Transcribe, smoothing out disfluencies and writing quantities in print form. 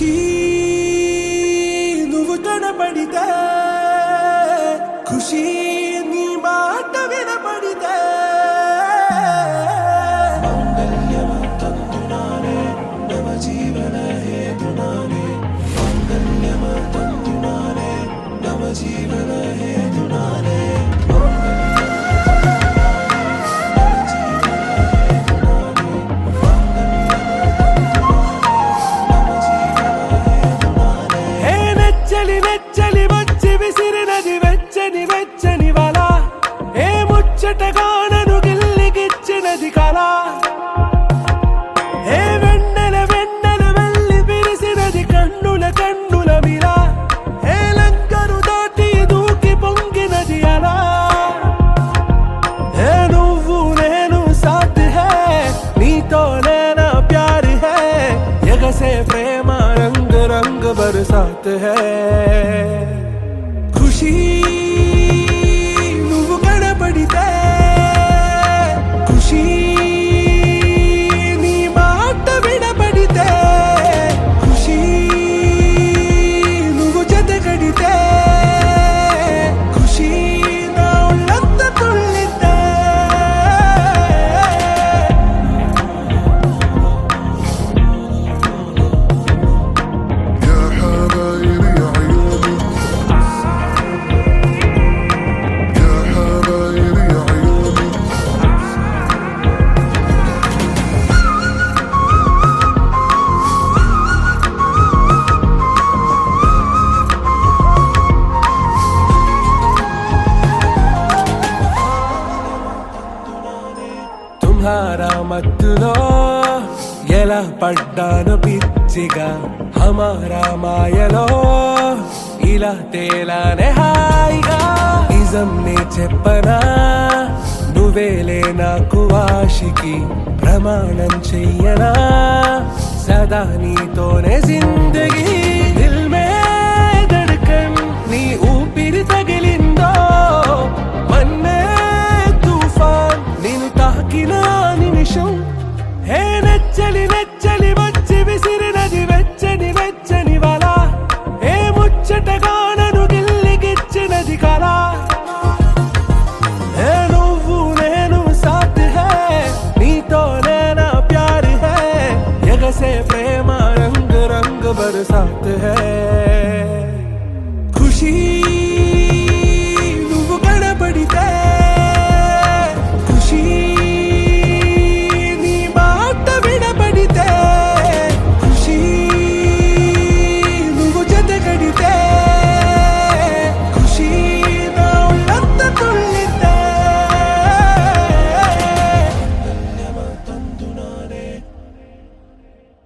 ఖుషీ నువ్వు కనపడితే ఖుషీ నీ మాట వినపడితే మంగళ్యమంతంతునానే నవ జీవన హేతునానే మంగళ్యమంతంతునానే నవ జీవన హేతునానే ముచ్చటగానను గిల్లిగిచ్చినది కళ ఏ వెన్నెల వెన్నెల వెళ్ళి విరిసినది కన్నుల కన్నుల మిలా ఏ లంకను దాటి దూకి పొంగినది అలా ఏ నువ్వు నేను సాథ్ హై నీతో నేనా ప్యార్ హై ఎగసే ప్రేమ రంగ్ రంగ్ బరసాత్ హై ఖుషీ పడితే ఖుషీ నీ మాట వినపడితే ఖుషీ నువ్వు జతగడితే ఖుషీ నా ఒళ్ళంత తుళ్ళితే తుమ్హారా మత్తులో ఎలా పడ్డాను పిచ్చిగా హమారా మాయలో ఇలా తేలానే హాయిగా నిజం నే చెప్పనా నువ్వేలే నాకు ఆశికి ప్రమాణం చెయ్యనా సదా నీతోనే జిందగీ